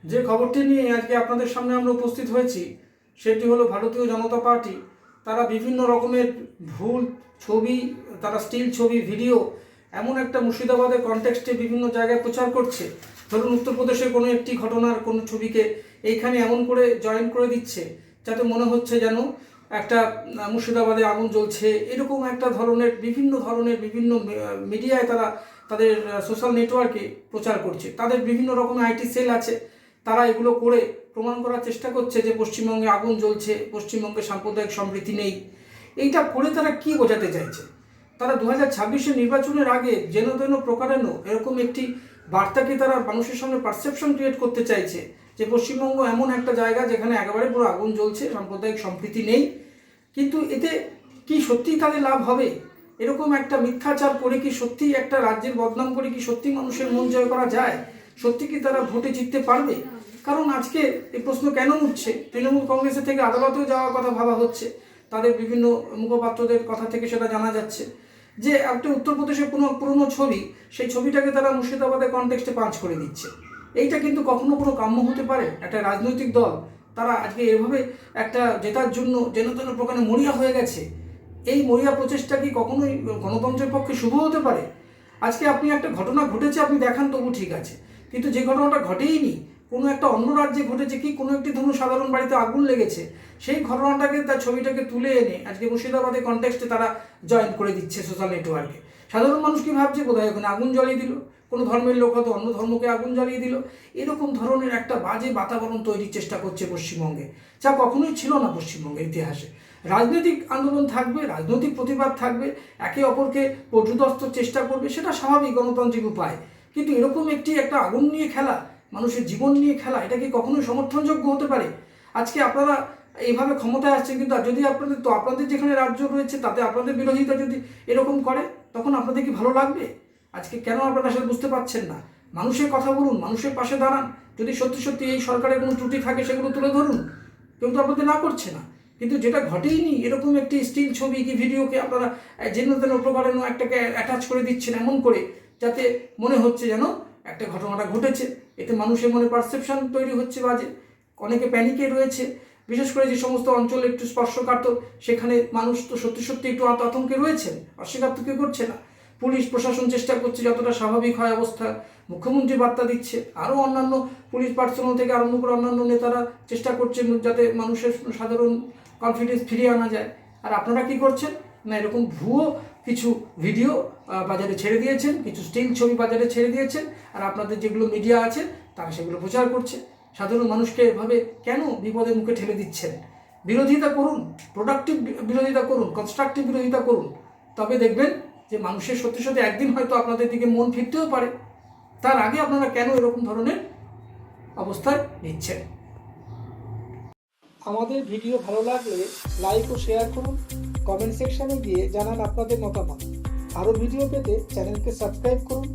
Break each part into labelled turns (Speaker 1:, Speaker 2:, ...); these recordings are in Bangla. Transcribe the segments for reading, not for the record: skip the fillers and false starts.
Speaker 1: যে খবরটি নিয়ে আজকে আপনাদের সামনে আমরা উপস্থিত হয়েছি সেটি হলো ভারতীয় জনতা পার্টি তারা বিভিন্ন রকমের ভুল ছবি, তারা স্টিল ছবি, ভিডিও এমন একটা মুর্শিদাবাদের কনটেক্সটে বিভিন্ন জায়গায় প্রচার করছে। ধরুন উত্তরপ্রদেশের কোনো একটি ঘটনার কোনো ছবিকে এইখানে এমন করে জয়েন করে দিচ্ছে যাতে মনে হচ্ছে যেন একটা মুর্শিদাবাদে আগুন জ্বলছে। এরকম একটা বিভিন্ন মিডিয়ায় তারা তাদের সোশ্যাল নেটওয়ার্কে প্রচার করছে। তাদের বিভিন্ন রকম আইটি সেল আছে, তারা এগুলো করে প্রমাণ করার চেষ্টা করছে যে পশ্চিমবঙ্গে আগুন জ্বলছে, পশ্চিমবঙ্গে সাম্প্রদায়িক সম্প্রীতি নেই। এইটা করে তারা কি বোঝাতে চাইছে? তারা 2026-এর নির্বাচনের আগে যেন তেন প্রকারেণ এরকম একটি বার্তাকে তারা মানুষের সামনে পারসেপশন ক্রিয়েট করতে চাইছে যে পশ্চিমবঙ্গ এমন একটা জায়গা যেখানে একেবারে পুরো আগুন জ্বলছে, সাম্প্রদায়িক সম্প্রীতি নেই। কিন্তু এতে কি সত্যিই তাদের লাভ হবে? এরকম একটা মিথ্যাচার করে কি সত্যি একটা রাজ্যের বদনাম করে কি সত্যি মানুষের মন জয় করা যায়? সত্যি কি তারা ভোটে জিততে পারবে? কারণ আজকে এই প্রশ্ন কেন উঠছে, তৃণমূল কংগ্রেসের থেকে আদালতেও যাওয়ার কথা ভাবা হচ্ছে, তাদের বিভিন্ন মুখপাত্রদের কথা থেকে সেটা জানা যাচ্ছে যে একটা উত্তরপ্রদেশের কোনো পুরনো ছবি, সেই ছবিটাকে তারা মুর্শিদাবাদের কনটেক্সটে পাঞ্চ করে দিচ্ছে। এইটা কিন্তু কখনো কোনো কাম্য হতে পারে? একটা রাজনৈতিক দল তারা আজকে এভাবে একটা জেতার জন্য যেন তেন প্রকারে মরিয়া হয়ে গেছে। এই মরিয়া প্রচেষ্টা কি কখনোই গণতন্ত্রের পক্ষে শুভ হতে পারে? আজকে আপনি একটা ঘটনা ঘটেছে আপনি দেখান তবু ঠিক আছে, কিন্তু যে ঘটনাটা ঘটেইনি, কোনো একটা অন্য রাজ্যে ঘটেছে, কি কোনো একটি ধরুন সাধারণ বাড়িতে আগুন লেগেছে, সেই ঘটনাটাকে তার ছবিটাকে তুলে এনে আজকে মুর্শিদাবাদের কনটেক্সটে তারা জয়েন করে দিচ্ছে সোশ্যাল নেটওয়ার্কে। সাধারণ মানুষ কি ভাবছে, বোধহয় ওখানে আগুন জ্বালিয়ে দিল, কোনো ধর্মের লোক হয়তো অন্য ধর্মকে আগুন জ্বালিয়ে দিল। এরকম ধরনের একটা বাজে বাতাবরণ তৈরির চেষ্টা করছে পশ্চিমবঙ্গে, যা কখনোই ছিল না পশ্চিমবঙ্গের ইতিহাসে। রাজনৈতিক আন্দোলন থাকবে, রাজনৈতিক প্রতিবাদ থাকবে, একে অপরকে পর্যুদস্তর চেষ্টা করবে, সেটা স্বাভাবিক গণতান্ত্রিক উপায়। কিন্তু এরকম একটা আগুন নিয়ে খেলা, মানুষের জীবন নিয়ে খেলা, এটা কি কখনোই সমর্থনযোগ্য হতে পারে? আজকে আপনারা এইভাবে ক্ষমতায় আসছেন, কিন্তু যদি আপনাদের যেখানে রাজ্য রয়েছে তাতে আপনাদের বিরোধিতা যদি এরকম করে, তখন আপনাদের কি ভালো লাগবে? আজকে কেন আপনারা সেটা বুঝতে পারছেন না? মানুষের কথা বলুন, মানুষের পাশে দাঁড়ান। যদি সত্যি সত্যি এই সরকারের কোনো ত্রুটি থাকে সেগুলো তুলে ধরুন। কেউ তো আপনাদের না করছে না। কিন্তু যেটা ঘটেইনি, এরকম একটি স্টিল ছবি কি ভিডিওকে আপনারা যেন তেন প্রকারেণ একটাকে অ্যাটাচ করে দিচ্ছেন এমন করে, যাতে মনে হচ্ছে যেন একটা ঘটনাটা ঘটেছে। এতে মানুষের মনে পারসেপশন তৈরি হচ্ছে বাজে, অনেকে প্যানিকে রয়েছে। বিশেষ করে যে সমস্ত অঞ্চল একটু স্পর্শকাতর, সেখানে মানুষ তো সত্যি সত্যি একটু আতঙ্কে রয়েছেন, অস্বীকার তো কেউ করছে না। পুলিশ প্রশাসন চেষ্টা করছে যতটা স্বাভাবিক হয় অবস্থা, মুখ্যমন্ত্রী বার্তা দিচ্ছে, আরও অন্যান্য পুলিশ পার্সোনাল থেকে আরম্ভ করে অন্যান্য নেতারা চেষ্টা করছেন যাতে মানুষের সাধারণ কনফিডেন্স ফিরিয়ে আনা যায়। আর আপনারা কি করছেন না, এরকম ভুয়ো কিছু ভিডিও বাজারে ছেড়ে দিয়েছেন, কিছু স্টিল ছবি বাজারে ছেড়ে দিয়েছেন, আর আপনাদের যেগুলো মিডিয়া আছে তারা সেগুলো প্রচার করছে। সাধারণ মানুষকে এভাবে কেন বিপদের মুখে ঠেলে দিচ্ছেন? বিরোধিতা করুন, প্রোডাক্টিভ বিরোধিতা করুন, কনস্ট্রাকটিভ বিরোধিতা করুন। তবে দেখবেন যে মানুষের সত্যি সত্যি একদিন হয়তো আপনাদের দিকে মন ফিরতেও পারে। তার আগে আপনারা কেন এরকম ধরনের অবস্থায় নিচ্ছেন? আমাদের ভিডিও ভালো লাগলে লাইক ও শেয়ার করুন, কমেন্ট সেকশনে গিয়ে জানান আপনাদের মতামত। আরও ভিডিও পেতে চ্যানেলকে সাবস্ক্রাইব করুন।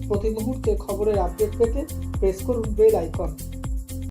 Speaker 1: প্রতি মুহূর্তে খবরের আপডেট পেতে প্রেস করুন বেল আইকন।